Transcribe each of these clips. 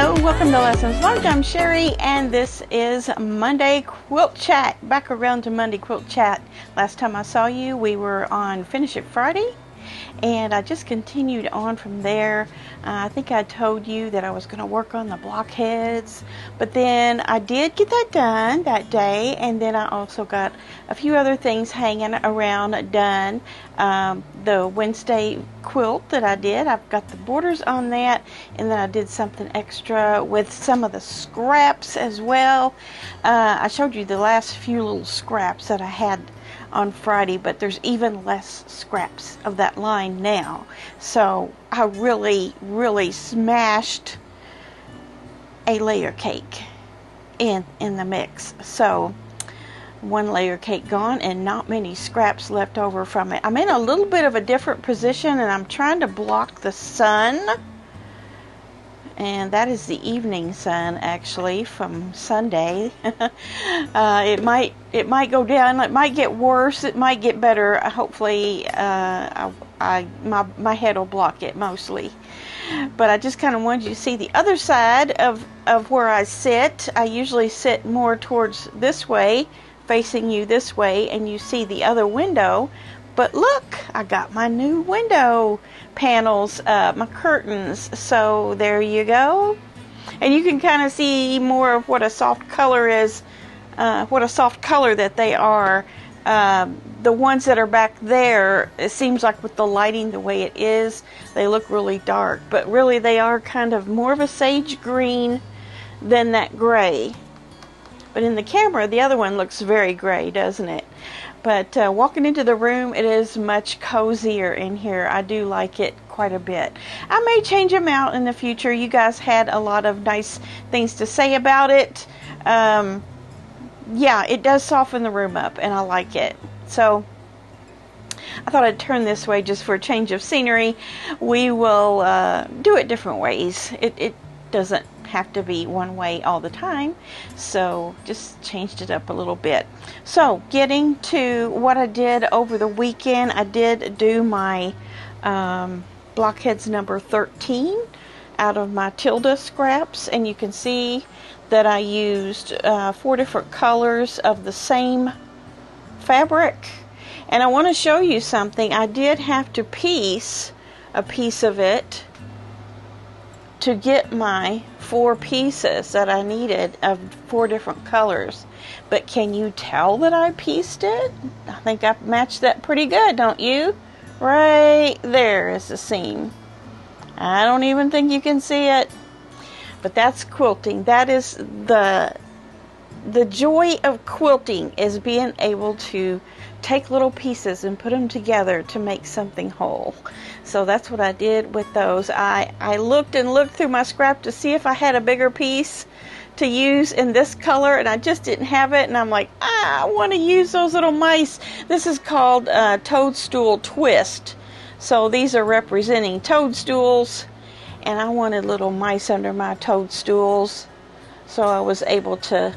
Hello, welcome to Lessons Learned. I'm Sherry, and this is Monday Quilt Chat. Back around to Monday Quilt Chat. Last time I saw you, we were on Finish It Friday, and I just continued on from there. I think I told you that I was going to work on the blockheads, but then I did get that done that day, and then I also got a few other things hanging around done. The Wednesday quilt that I did, I've got the borders on that, and then I did something extra with some of the scraps as well. I showed you the last few little scraps that I had on Friday, but there's even less scraps of that line now. So I really smashed a layer cake in the mix. So one layer cake gone and not many scraps left over from it. I'm in a little bit of a different position, and I'm trying to block the sun. And that is the evening sun, actually, from Sunday. It might go down. It might get worse. It might get better. Hopefully, my head will block it mostly. But I just kind of wanted you to see the other side of where I sit. I usually sit more towards this way, facing you this way, and you see the other window. But look, I got my new window panels, my curtains. So there you go. And you can kind of see more of what a soft color is, what a soft color that they are. The ones that are back there, it seems like with the lighting the way it is, they look really dark. But really they are kind of more of a sage green than that gray. But in the camera, the other one looks very gray, doesn't it? But walking into the room, it is much cozier in here. I do like it quite a bit. I may change them out in the future. You guys had a lot of nice things to say about it. Yeah, it does soften the room up, and I like it. So I thought I'd turn this way just for a change of scenery. We will do it different ways. It doesn't have to be one way all the time, so just changed it up a little bit. So getting to what I did over the weekend, I did do my blockheads number 13 out of my Tilda scraps, and you can see that I used 4 different colors of the same fabric. And I want to show you something. I did have to piece a piece of it to get my 4 pieces that I needed of 4 different colors. But can you tell that I pieced it? I think I matched that pretty good, don't you? Right there is the seam. I don't even think you can see it. But that's quilting. That is the joy of quilting, is being able to take little pieces and put them together to make something whole. So that's what I did with those. I looked and looked through my scrap to see if I had a bigger piece to use in this color, and I just didn't have it. And I'm like, I want to use those little mice. This is called Toadstool Twist. So these are representing toadstools, and I wanted little mice under my toadstools. So I was able to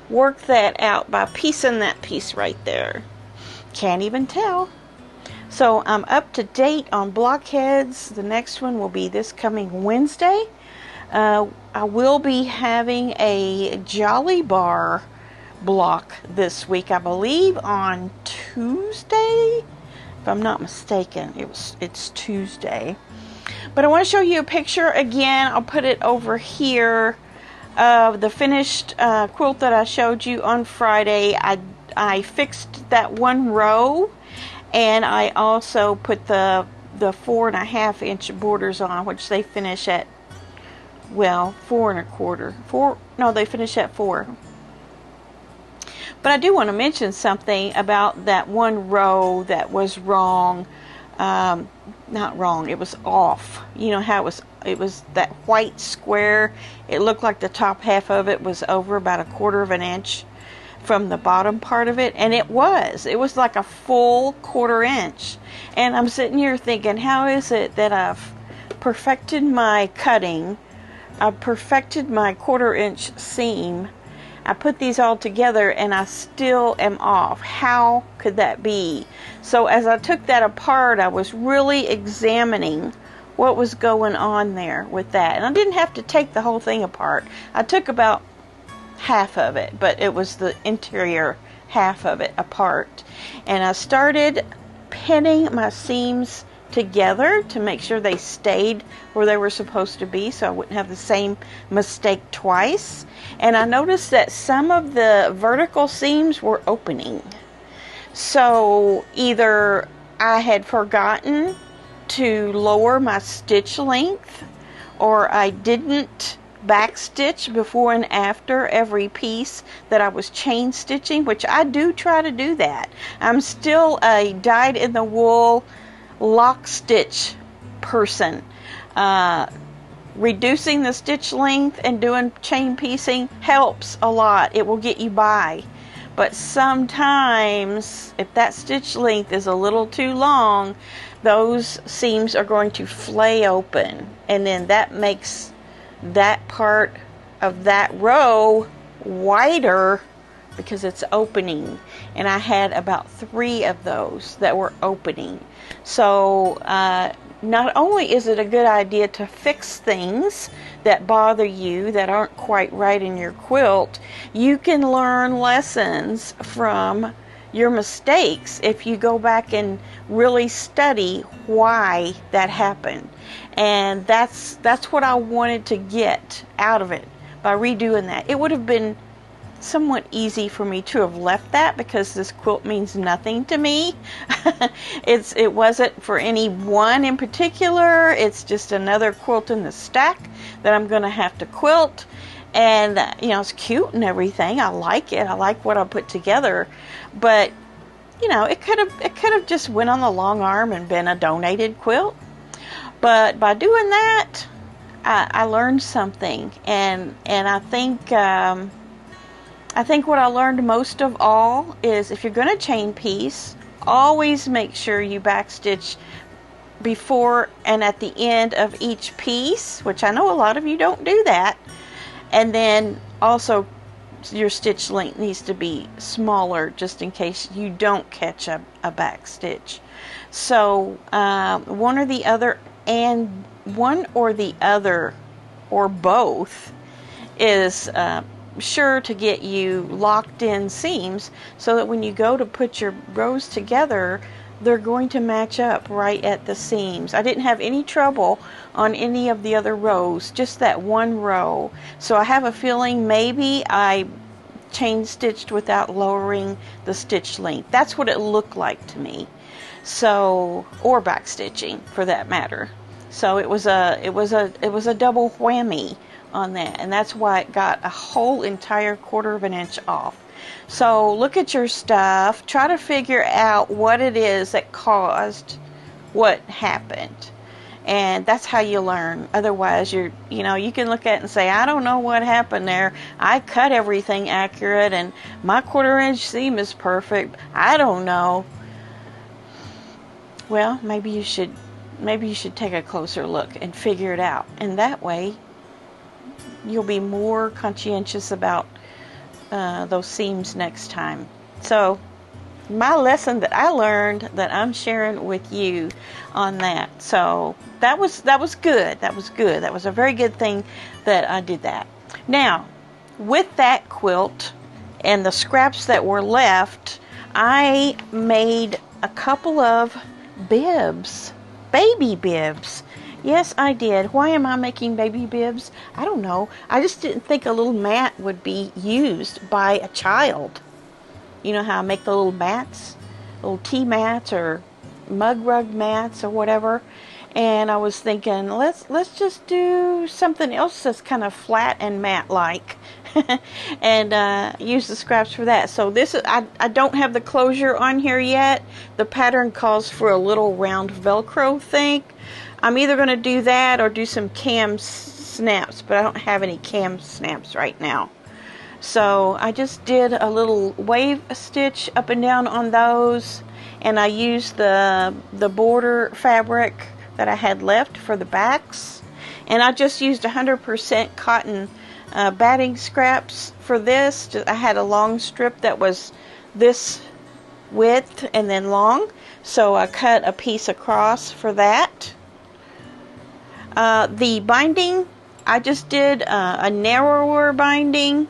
work that out by piecing that piece right there. Can't even tell. So I'm up to date on blockheads. The next one will be this coming Wednesday. I will be having a Jolly Bar block this week, I believe on Tuesday, if I'm not mistaken. It's Tuesday. But I want to show you a picture again. I'll put it over here of the finished quilt that I showed you on Friday. I fixed that one row, and I also put the 4.5 inch borders on, which they finish at, well, 4 1/4. No, they finish at 4. But I do want to mention something about that one row that was wrong. Not wrong, it was off. You know how it was that white square. It looked like the top half of it was over about 1/4 inch from the bottom part of it, and it was like a full 1/4 inch. And I'm sitting here thinking, how is it that I've perfected my cutting, I've perfected my 1/4 inch seam, I put these all together and I still am off? How could that be? So as I took that apart, I was really examining what was going on there with that. And I didn't have to take the whole thing apart. I took about half of it, but it was the interior half of it apart. And I started pinning my seams together to make sure they stayed where they were supposed to be, so I wouldn't have the same mistake twice. And I noticed that some of the vertical seams were opening. So either I had forgotten to lower my stitch length, or I didn't backstitch before and after every piece that I was chain stitching, which I do try to do that. I'm still a dyed-in-the-wool lock stitch person. Reducing the stitch length and doing chain piecing helps a lot. It will get you by. But sometimes, if that stitch length is a little too long, those seams are going to flay open, and then that makes that part of that row wider because it's opening. And I had about 3 of those that were opening. So not only is it a good idea to fix things that bother you, that aren't quite right in your quilt, you can learn lessons from your mistakes if you go back and really study why that happened. And that's what I wanted to get out of it by redoing that. It would have been somewhat easy for me to have left that, because this quilt means nothing to me. It wasn't for any one in particular. It's just another quilt in the stack that I'm going to have to quilt. And it's cute and everything. I like it. I like what I put together. But it could have just went on the long arm and been a donated quilt. But by doing that, I learned something, and I think what I learned most of all is, if you're going to chain piece, always make sure you backstitch before and at the end of each piece, which I know a lot of you don't do that. And then also your stitch length needs to be smaller, just in case you don't catch a back stitch. So one or the other or both is sure to get you locked in seams, so that when you go to put your rows together, they're going to match up right at the seams. I didn't have any trouble on any of the other rows, just that one row. So I have a feeling maybe I chain stitched without lowering the stitch length. That's what it looked like to me. So, or back stitching for that matter. So it was a double whammy on that, and that's why it got a whole entire 1/4 of an inch off. So look at your stuff, try to figure out what it is that caused what happened, and that's how you learn. Otherwise, you can look at it and say, I don't know what happened there. I cut everything accurate and my 1/4 inch seam is perfect. I don't know. Well, maybe you should take a closer look and figure it out, and that way you'll be more conscientious about those seams next time. So my lesson that I learned, that I'm sharing with you on that. So that was good. That was good. That was a very good thing that I did that. Now, with that quilt and the scraps that were left, I made a couple of bibs, baby bibs. Yes, I did. Why am I making baby bibs? I don't know. I just didn't think a little mat would be used by a child. You know how I make the little mats? Little tea mats or mug rug mats or whatever. And I was thinking, let's just do something else that's kind of flat and mat-like. And use the scraps for that. So this, I don't have the closure on here yet. The pattern calls for a little round Velcro thing. I'm either going to do that or do some cam snaps, but I don't have any cam snaps right now. So I just did a little wave stitch up and down on those, and I used the border fabric that I had left for the backs, and I just used 100% cotton batting scraps for this. I had a long strip that was this width and then long, so I cut a piece across for that. The binding, I just did a narrower binding,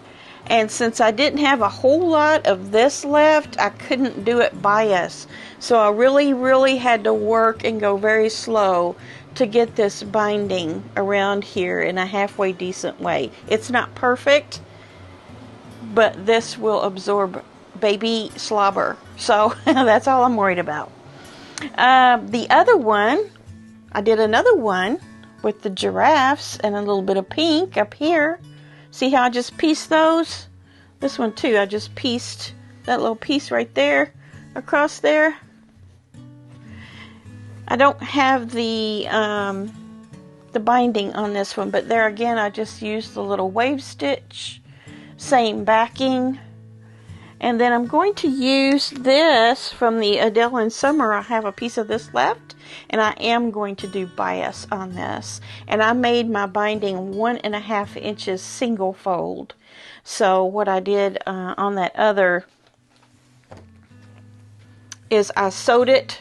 and since I didn't have a whole lot of this left, I couldn't do it bias. So I really had to work and go very slow to get this binding around here in a halfway decent way. It's not perfect, but this will absorb baby slobber. So that's all I'm worried about. The other one, I did another one with the giraffes and a little bit of pink up here. See how I just pieced those? This one too, I just pieced that little piece right there across there. I don't have the binding on this one, but there again I just used the little wave stitch, same backing. And then I'm going to use this from the Adele in Summer. I have a piece of this left, and I am going to do bias on this. And I made my binding 1.5 inches single fold. So what I did on that other is I sewed it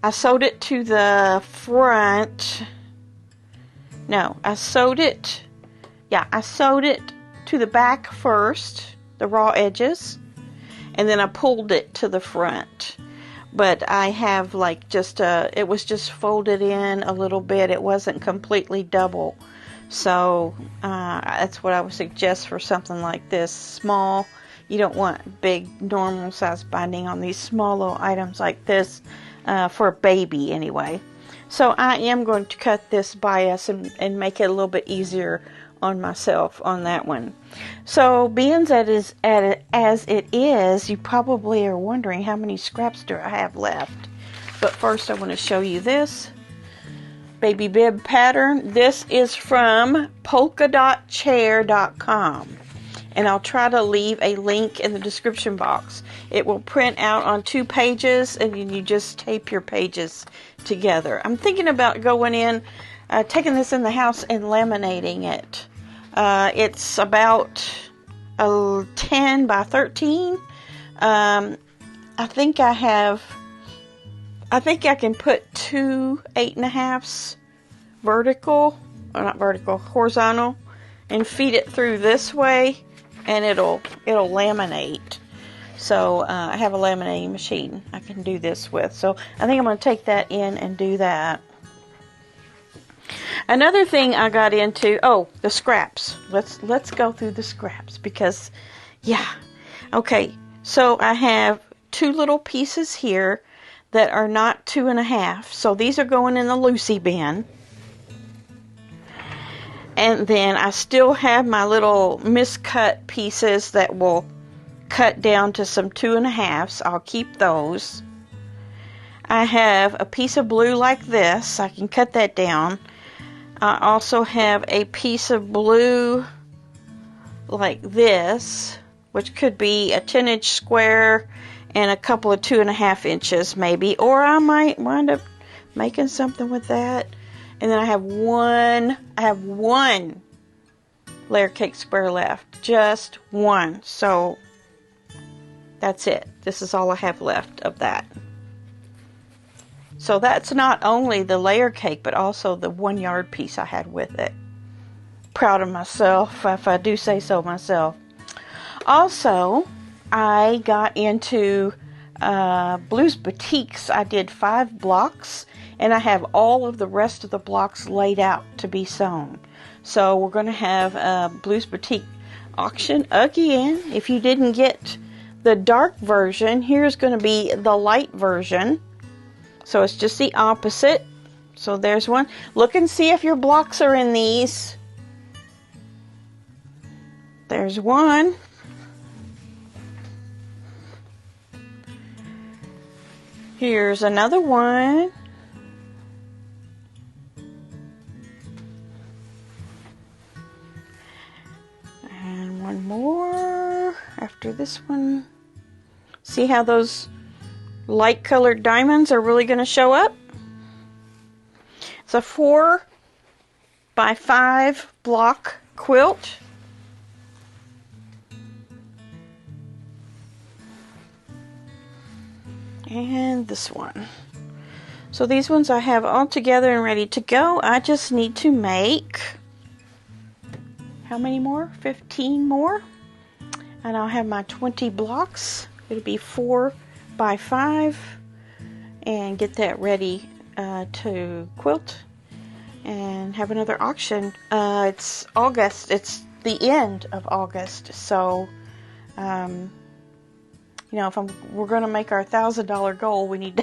to the front. No, I sewed it to the back first, the raw edges, and then I pulled it to the front. But I have like it was just folded in a little bit. It wasn't completely double. So that's what I would suggest for something like this, small. You don't want big normal size binding on these small little items like this, for a baby anyway. So I am going to cut this bias and make it a little bit easier on myself on that one. So being as it is, you probably are wondering how many scraps do I have left. But first I want to show you this baby bib pattern. This is from polkadotchair.com, and I'll try to leave a link in the description box. It will print out on 2 pages, and you just tape your pages together. I'm thinking about going in, taking this in the house and laminating it. It's about 10 by 13. I think I can put 2 8.5s horizontal, and feed it through this way, and it'll laminate. So I have a laminating machine I can do this with. So I think I'm going to take that in and do that. Another thing I got into, the scraps. Let's go through the scraps because, yeah. Okay, so I have 2 little pieces here that are not 2.5. So these are going in the Lucy bin. And then I still have my little miscut pieces that will cut down to some 2.5s. I'll keep those. I have a piece of blue like this. I can cut that down. I also have a piece of blue like this, which could be a 10-inch square and a couple of 2.5 inches maybe, or I might wind up making something with that. And then I have one layer cake square left, just one. So that's it. This is all I have left of that. So that's not only the layer cake, but also the 1 yard piece I had with it. Proud of myself, if I do say so myself. Also, I got into Blue's Batiks. I did 5 blocks, and I have all of the rest of the blocks laid out to be sewn. So we're going to have a Blue's Batik auction again. If you didn't get the dark version, here's going to be the light version. So it's just the opposite. So there's one. Look and see if your blocks are in these. There's one. Here's another one. And one more after this one. See how those light colored diamonds are really going to show up? It's a 4 by 5 block quilt. And this one. So these ones I have all together and ready to go. I just need to make, how many more? 15 more. And I'll have my 20 blocks. It'll be 4 by 5. And get that ready to quilt. And have another auction. It's August. It's the end of August. So, you know, we're going to make our $1,000 goal, we need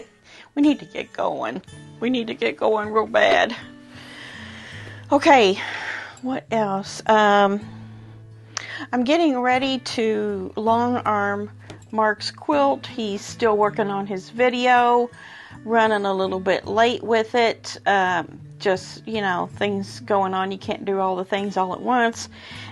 to get going. We need to get going real bad. Okay, what else? I'm getting ready to long arm Mark's quilt. He's still working on his video, running a little bit late with it. Just, you know, things going on. You can't do all the things all at once.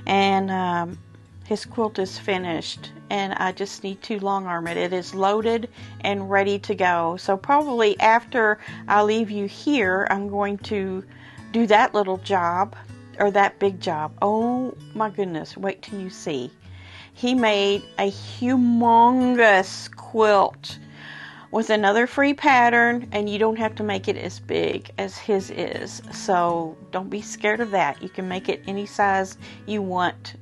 And his quilt is finished, and I just need to long arm it. It is loaded and ready to go. So probably after I leave you here, I'm going to do that little job, or that big job. Oh my goodness, wait till you see. He made a humongous quilt with another free pattern, and you don't have to make it as big as his is. So don't be scared of that. You can make it any size you want.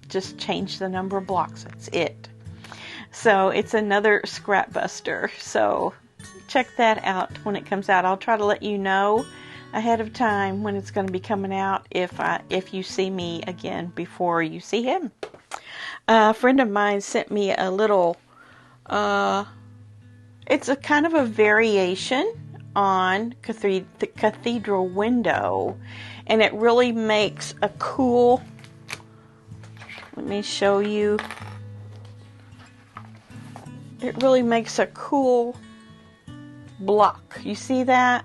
Just change the number of blocks. That's it. So it's another scrap buster. So check that out when it comes out. I'll try to let you know ahead of time when it's going to be coming out if you see me again before you see him. A friend of mine sent me a little, it's a kind of a variation on the cathedral window, and it really makes a cool, let me show you, it really makes a cool block. You see that?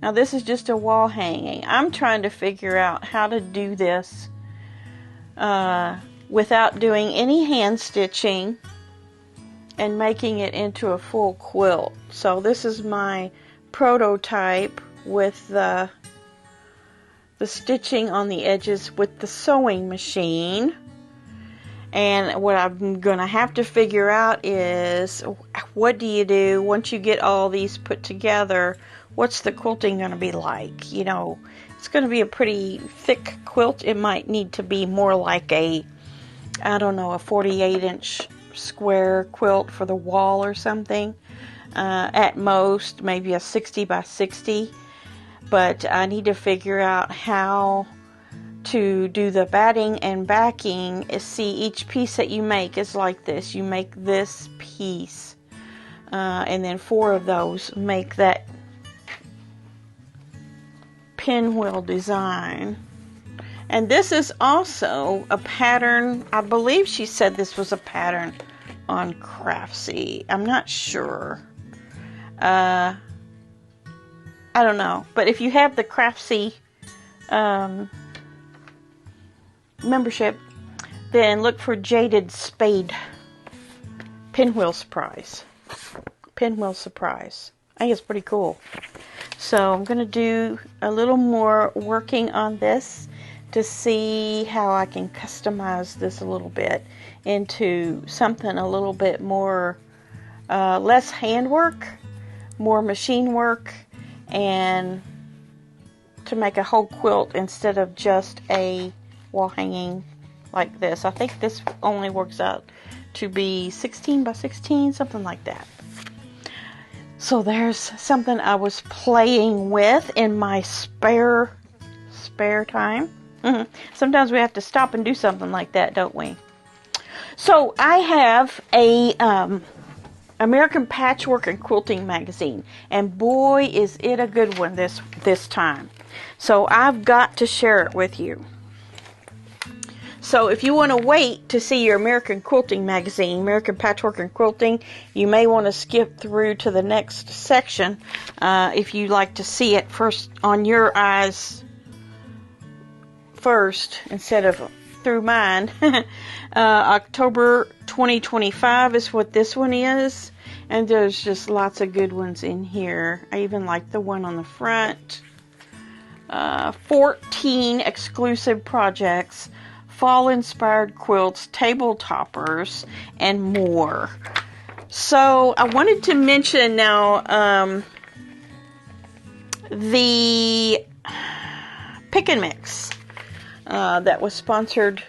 Now this is just a wall hanging. I'm trying to figure out how to do this without doing any hand stitching and making it into a full quilt. So this is my prototype with the stitching on the edges with the sewing machine. And what I'm going to have to figure out is, what do you do once you get all these put together? What's the quilting going to be like? You know, it's going to be a pretty thick quilt. It might need to be more like a, I don't know, a 48-inch square quilt for the wall or something. At most, maybe a 60 by 60. But I need to figure out how to do the batting and backing. See, each piece that you make is like this. You make this piece, and then 4 of those make that pinwheel design. And this is also a pattern. I believe she said this was a pattern on Craftsy. I'm not sure. I don't know. But if you have the Craftsy membership, then look for Jaded Spade Pinwheel Surprise. Pinwheel Surprise. I think it's pretty cool. So I'm going to do a little more working on this to see how I can customize this a little bit into something a little bit more, less handwork, more machine work, and to make a whole quilt instead of just a wall hanging like this. I think this only works out to be 16 by 16, something like that. So there's something I was playing with in my spare time. Sometimes we have to stop and do something like that, don't we? So I have a American Patchwork and Quilting magazine, and boy is it a good one this time. So I've got to share it with you. So if you want to wait to see your American Quilting magazine, American Patchwork and Quilting, you may want to skip through to the next section if you like to see it first on your eyes first instead of through mine. October 2025 is what this one is, and there's just lots of good ones in here. I even like the one on the front. 14 exclusive projects, fall-inspired quilts, table toppers, and more. So I wanted to mention now, the pick and mix that was sponsored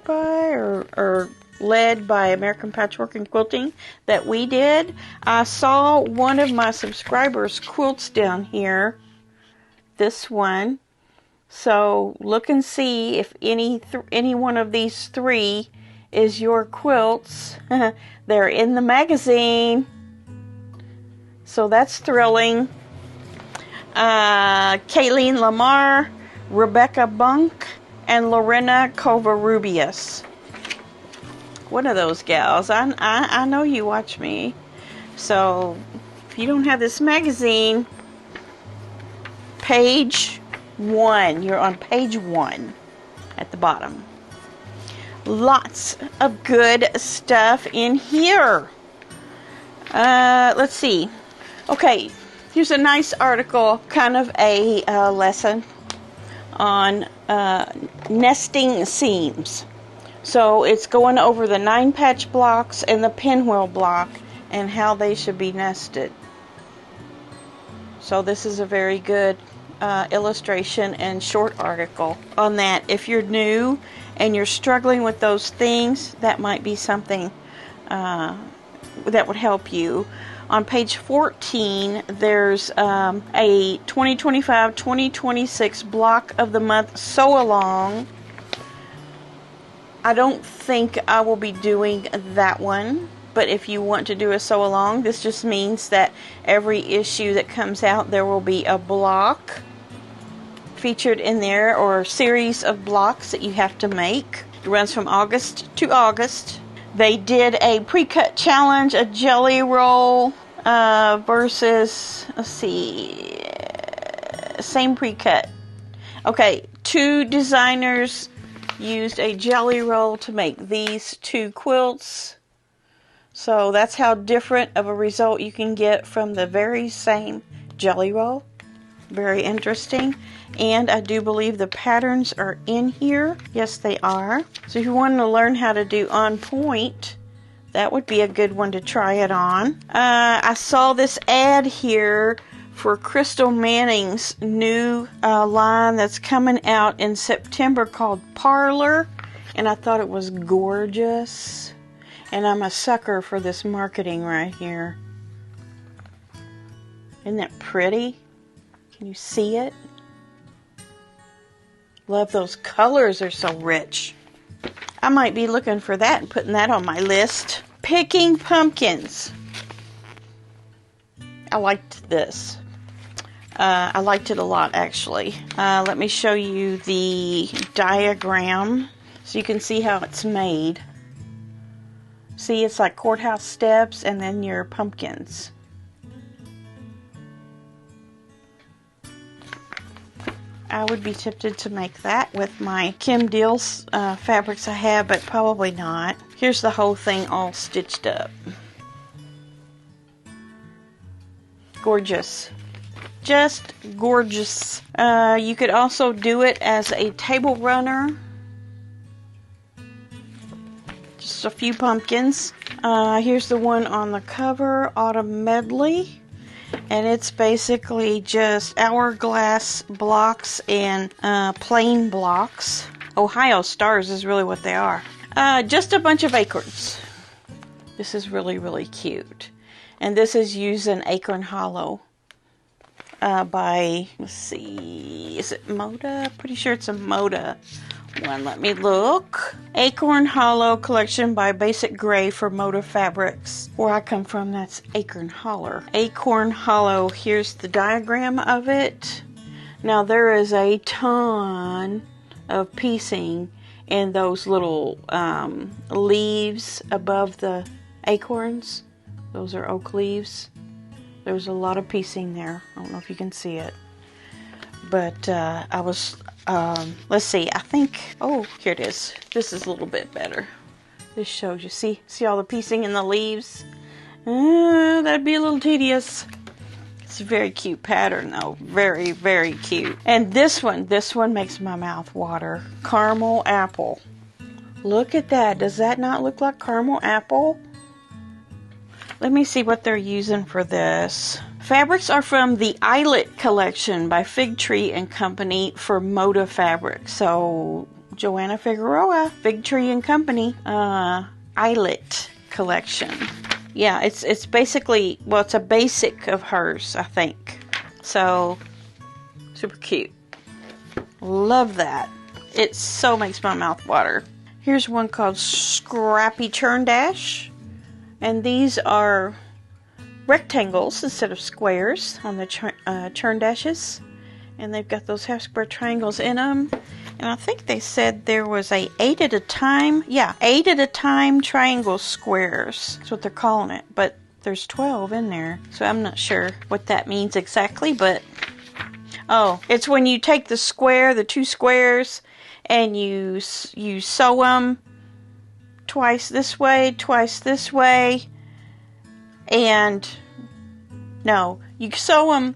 by or led by American Patchwork and Quilting that we did. I saw one of my subscribers' quilts down here, this one. So look and see if any one of these three is your quilts. They're in the magazine, so that's thrilling. Kayleen Lamar, Rebecca Bunk, and Lorena Covarrubias. One of those gals. I know you watch me. So if you don't have this magazine, page 1. You're on page 1 at the bottom. Lots of good stuff in here. Let's see. Okay, here's a nice article, kind of a lesson on nesting seams. So it's going over the 9-patch blocks and the pinwheel block and how they should be nested. So this is a very good illustration and short article on that. If you're new and you're struggling with those things, that might be something that would help you. On page 14, there's a 2025-2026 block of the month sew along. I don't think I will be doing that one, but if you want to do a sew along, this just means that every issue that comes out, there will be a block featured in there, or a series of blocks that you have to make. It runs from August to August. They did a pre-cut challenge, a jelly roll versus, let's see, same pre-cut. Okay, 2 designers used a jelly roll to make these 2 quilts. So that's how different of a result you can get from the very same jelly roll. Very interesting. And I do believe the patterns are in here. Yes, they are. So if you want to learn how to do on point, that would be a good one to try it on. I saw this ad here for Crystal Manning's new line that's coming out in September called Parlor, and I thought it was gorgeous. And I'm a sucker for this marketing right here. Isn't that pretty? Can you see it? Love those colors, they're so rich. I might be looking for that and putting that on my list. Picking pumpkins. I liked this. I liked it a lot, actually. Let me show you the diagram so you can see how it's made. See, it's like courthouse steps and then your pumpkins. I would be tempted to make that with my Kim Deal's fabrics I have, but probably not. Here's the whole thing all stitched up. Gorgeous. Just gorgeous. You could also do it as a table runner. Just a few pumpkins. Here's the one on the cover, Autumn Medley. And it's basically just hourglass blocks and plain blocks. Ohio stars is really what they are. Just a bunch of acorns. This is really, really cute. And this is using Acorn Hollow by, let's see, is it Moda? Pretty sure it's a Moda one. Let me look. Acorn Hollow collection by Basic Gray for Moda Fabrics. Where I come from, that's Acorn Hollow. Acorn Hollow, here's the diagram of it. Now there is a ton of piecing in those little leaves above the acorns. Those are oak leaves. There's a lot of piecing there. I don't know if you can see it. But I was, let's see, I think, oh, here it is. This is a little bit better. This shows you, see all the piecing in the leaves? That'd be a little tedious. It's a very cute pattern though. Very, very cute. And this one makes my mouth water. Caramel apple. Look at that. Does that not look like caramel apple? Let me see what they're using for this. Fabrics are from the Eyelet collection by Fig Tree and Company for Moda Fabric. So Joanna Figueroa, Fig Tree and Company, Eyelet collection. Yeah, it's basically, well, it's a basic of hers, I think. So super cute. Love that. It so makes my mouth water. Here's one called Scrappy Churn Dash, and these are rectangles instead of squares on the churn dashes, and they've got those half square triangles in them. And I think they said there was a 8 at a time. Yeah, 8 at a time triangle squares. That's what they're calling it. But there's 12 in there, so I'm not sure what that means exactly. But oh, it's when you take the square, the 2 squares, and you sew them twice this way, and no, you sew them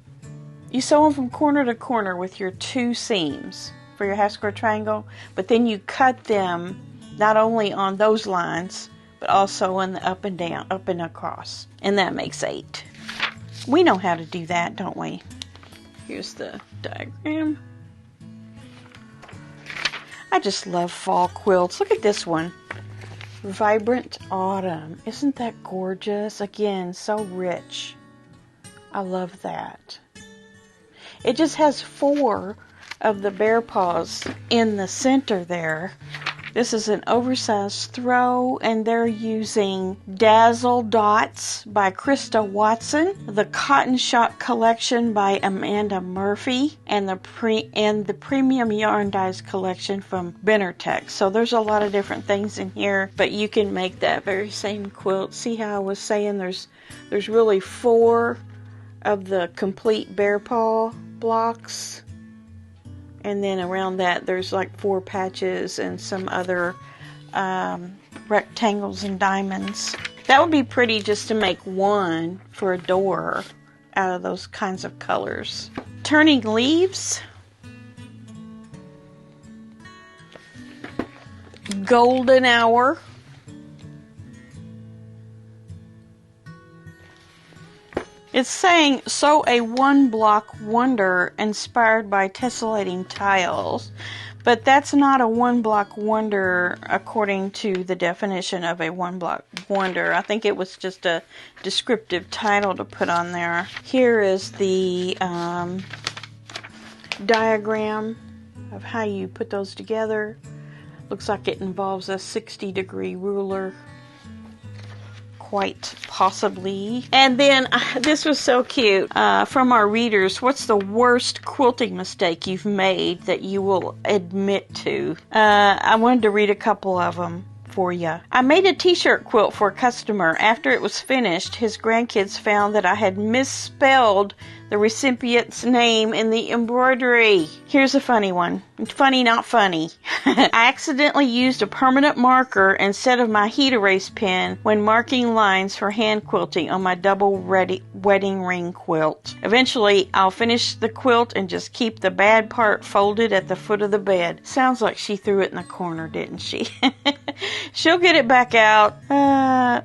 from corner to corner with your 2 seams for your half square triangle, but then you cut them not only on those lines, but also on the up and down, up and across, and that makes 8. We know how to do that, don't we? Here's the diagram. I just love fall quilts. Look at this one. Vibrant Autumn. Isn't that gorgeous? Again, so rich. I love that. It just has 4 of the bear paws in the center there. This is an oversized throw, and they're using Dazzle Dots by Krista Watson, the Cotton Shop Collection by Amanda Murphy, and the Premium Yarn Dyes Collection from Bennertech. So there's a lot of different things in here, but you can make that very same quilt. See how I was saying there's really 4 of the complete bear paw blocks. And then around that, there's like 4 patches and some other rectangles and diamonds. That would be pretty just to make one for a door out of those kinds of colors. Turning leaves. Golden hour. It's saying, sew a 1-block wonder inspired by tessellating tiles. But that's not a 1-block wonder according to the definition of a 1-block wonder. I think it was just a descriptive title to put on there. Here is the diagram of how you put those together. Looks like it involves a 60-degree ruler. Quite possibly. And then this was so cute from our readers. What's the worst quilting mistake you've made that you will admit to? I wanted to read a couple of them for you. I made a t-shirt quilt for a customer. After it was finished, his grandkids found that I had misspelled the recipient's name in the embroidery. Here's a funny one. Funny, not funny. I accidentally used a permanent marker instead of my heat erase pen when marking lines for hand quilting on my double wedding ring quilt. Eventually, I'll finish the quilt and just keep the bad part folded at the foot of the bed. Sounds like she threw it in the corner, didn't she? She'll get it back out.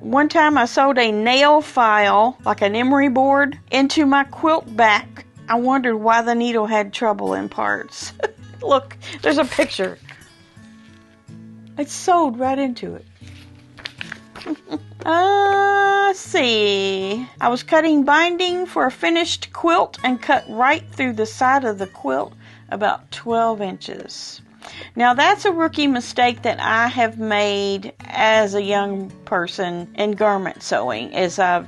One time I sewed a nail file, like an emery board, into my quilt back. I wondered why the needle had trouble in parts. Look, there's a picture. It's sewed right into it. Let's see. I was cutting binding for a finished quilt and cut right through the side of the quilt about 12 inches. Now that's a rookie mistake that I have made as a young person in garment sewing, is I've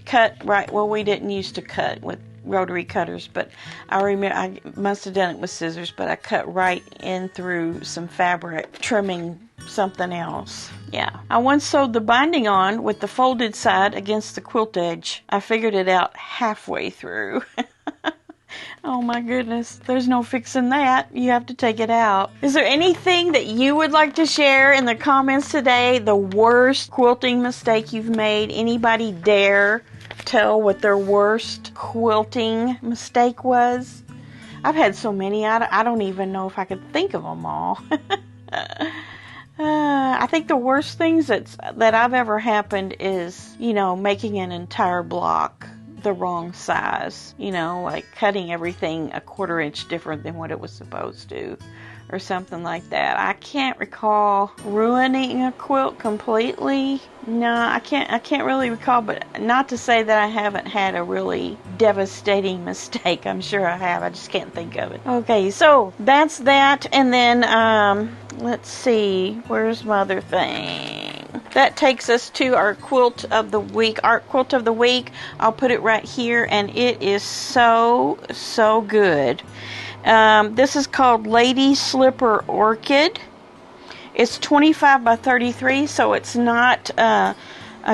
cut right, well, we didn't used to cut with rotary cutters, but I remember I must have done it with scissors, but I cut right in through some fabric trimming something else. Yeah. I once sewed the binding on with the folded side against the quilt edge. I figured it out halfway through. Oh my goodness, there's no fixing that. You have to take it out. Is there anything that you would like to share in the comments today? The worst quilting mistake you've made? Anybody dare tell what their worst quilting mistake was? I've had so many, I don't even know if I could think of them all. I think the worst things that I've ever happened is, making an entire block the wrong size, you know, like cutting everything a 1/4 inch different than what it was supposed to, or something like that. I can't recall ruining a quilt completely. No, I can't really recall, but not to say that I haven't had a really devastating mistake. I'm sure I have. I just can't think of it. Okay, so that's that. And then, let's see, where's my other thing? That takes us to our quilt of the week. Art quilt of the week. I'll put it right here, and it is so good. This is called Lady Slipper Orchid. It's 25 by 33, so it's not a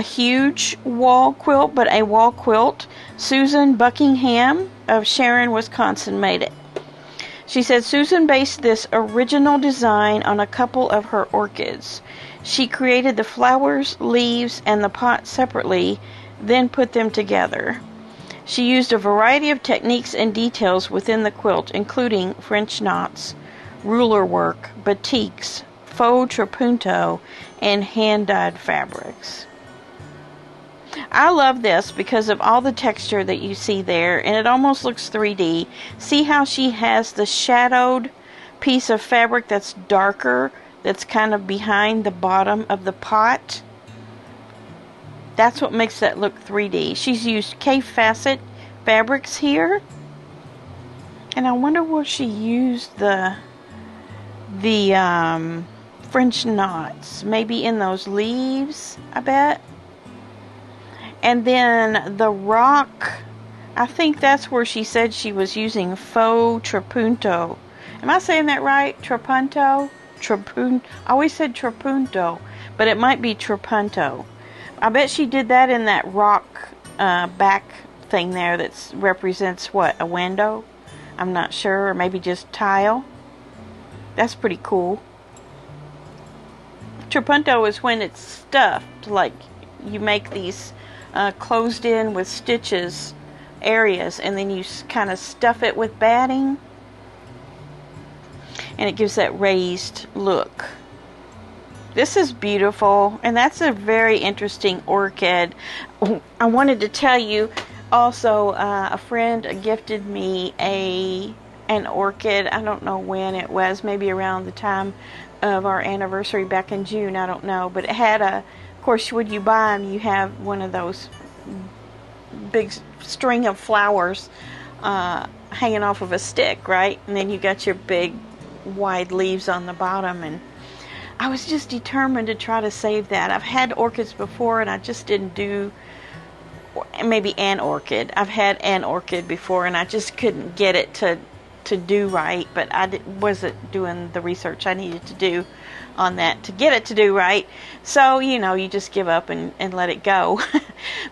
huge wall quilt, but a wall quilt. Susan Buckingham of Sharon, Wisconsin made it. She said Susan based this original design on a couple of her orchids. She created the flowers, leaves, and the pot separately, then put them together. She used a variety of techniques and details within the quilt, including French knots, ruler work, batiks, faux trapunto, and hand-dyed fabrics. I love this because of all the texture that you see there, and it almost looks 3D. See how she has the shadowed piece of fabric that's darker, that's kind of behind the bottom of the pot? That's what makes that look 3D. She's used K-facet fabrics here, and I wonder where she used the French knots. Maybe in those leaves, I bet. And then the rock, I think that's where she said she was using faux trapunto. Am I saying that right? Trapunto? I always said trapunto, but it might be trapunto. I bet she did that in that rock back thing there that represents what, a window? I'm not sure, or maybe just tile. That's pretty cool. Trapunto is when it's stuffed, like you make these closed in with stitches areas, and then you kind of stuff it with batting, and it gives that raised look. This is beautiful, and that's a very interesting orchid. I wanted to tell you also, a friend gifted me an orchid. I don't know when it was, maybe around the time of our anniversary back in June, I don't know, but it had of course, when you buy them, you have one of those big string of flowers hanging off of a stick, right? And then you got your big wide leaves on the bottom, and I was just determined to try to save that. I've had orchids before, and I just didn't do, maybe an orchid. I've had an orchid before, and I just couldn't get it to do right, but I wasn't doing the research I needed to do on that to get it to do right. So, you know, you just give up and let it go.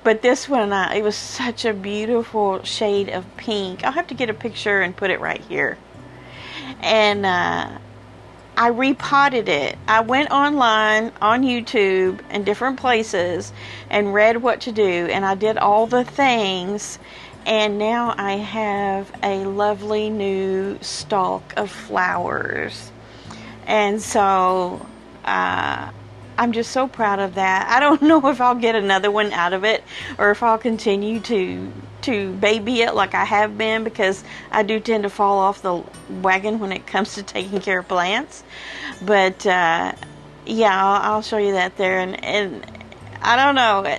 But this one, it was such a beautiful shade of pink. I'll have to get a picture and put it right here. And I repotted it. I went online on YouTube and different places and read what to do, and I did all the things, and now I have a lovely new stalk of flowers. And so I'm just so proud of that. I don't know if I'll get another one out of it, or if I'll continue to baby it like I have been, because I do tend to fall off the wagon when it comes to taking care of plants. But yeah, I'll show you that there. And I don't know,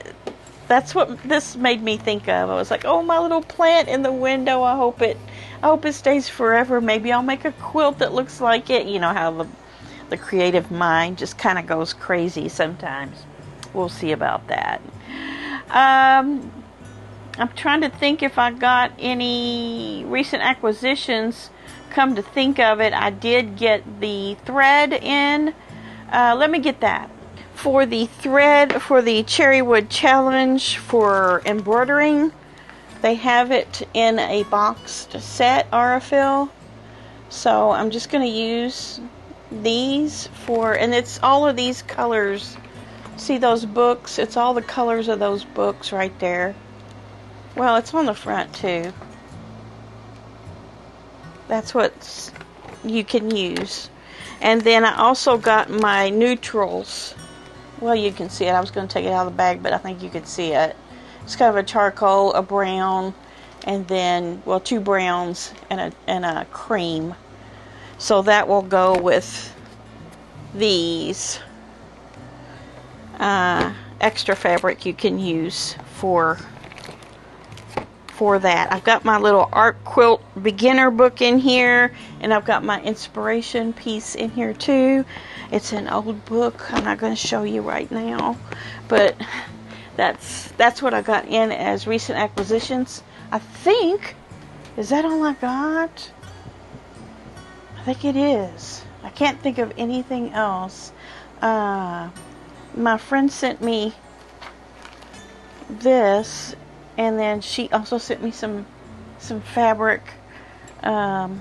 that's what this made me think of. I was like, oh, my little plant in the window, I hope it stays forever. Maybe I'll make a quilt that looks like it. You know how the creative mind just kind of goes crazy sometimes. We'll see about that. I'm trying to think if I got any recent acquisitions. Come to think of it, I did get the thread in. Let me get that. For the thread for the Cherrywood Challenge for embroidering, they have it in a boxed set, Aurifil. So I'm just going to use these for, and it's all of these colors. See those books? It's all the colors of those books right there. Well, it's on the front too. That's what you can use. And then I also got my neutrals. Well, you can see it. I was going to take it out of the bag, but I think you could see it. It's kind of a charcoal, a brown, and then, well, 2 browns and a cream. So that will go with these. Extra fabric you can use for that. I've got my little art quilt beginner book in here, and I've got my inspiration piece in here too. It's an old book. I'm not going to show you right now, but that's what I got in as recent acquisitions. I think, is that all I got? I think it is. I can't think of anything else. My friend sent me this, and then she also sent me some fabric, and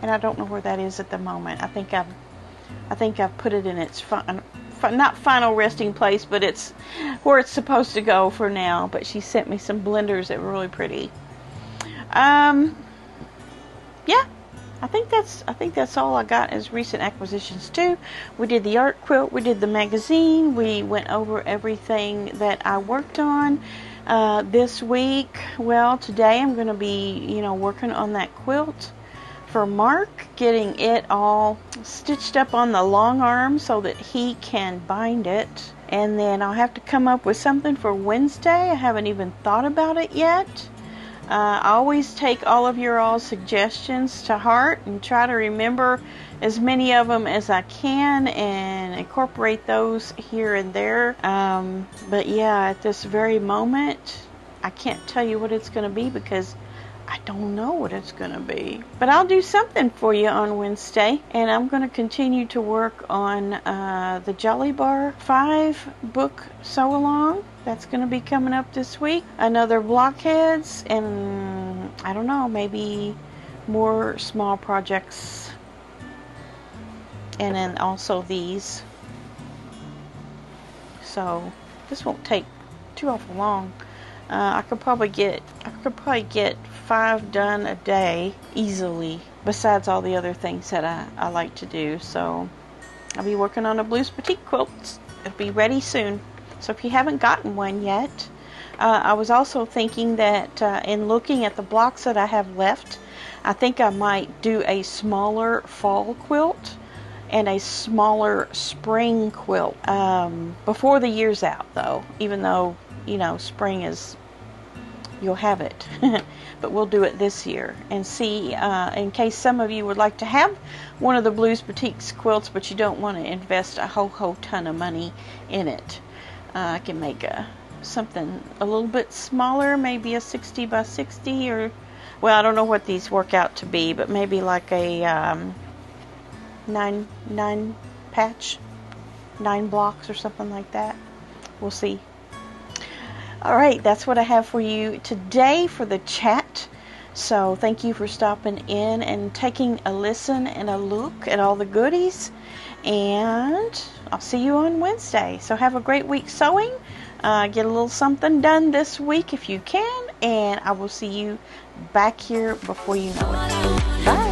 I don't know where that is at the moment. I think I've put it in its not final resting place, but it's where it's supposed to go for now. But she sent me some blenders that were really pretty. Yeah. I think that's all I got as recent acquisitions too. We did the art quilt, we did the magazine, we went over everything that I worked on this week. Well, today I'm going to be, working on that quilt for Mark, getting it all stitched up on the long arm so that he can bind it. And then I'll have to come up with something for Wednesday. I haven't even thought about it yet. I always take all of your all's suggestions to heart and try to remember as many of them as I can and incorporate those here and there. But yeah, at this very moment, I can't tell you what it's going to be because I don't know what it's going to be. But I'll do something for you on Wednesday, and I'm going to continue to work on the Jolly Bar 5 book sew along. That's going to be coming up this week. Another blockheads, and I don't know, maybe more small projects. And then also these. So this won't take too awful long. I could probably get 5 done a day easily, besides all the other things that I like to do. So I'll be working on a Blues Boutique quilt. It'll be ready soon. So if you haven't gotten one yet, I was also thinking that in looking at the blocks that I have left, I think I might do a smaller fall quilt and a smaller spring quilt before the year's out, though, even though, spring is, you'll have it. But we'll do it this year and see, in case some of you would like to have one of the Blues Boutiques quilts, but you don't want to invest a whole ton of money in it. I can make something a little bit smaller, maybe a 60 by 60, or, well, I don't know what these work out to be, but maybe like a 9 patch, 9 blocks or something like that. We'll see. Alright, that's what I have for you today for the chat. So thank you for stopping in and taking a listen and a look at all the goodies. And I'll see you on Wednesday. So have a great week sewing. Get a little something done this week if you can. And I will see you back here before you know it. Bye.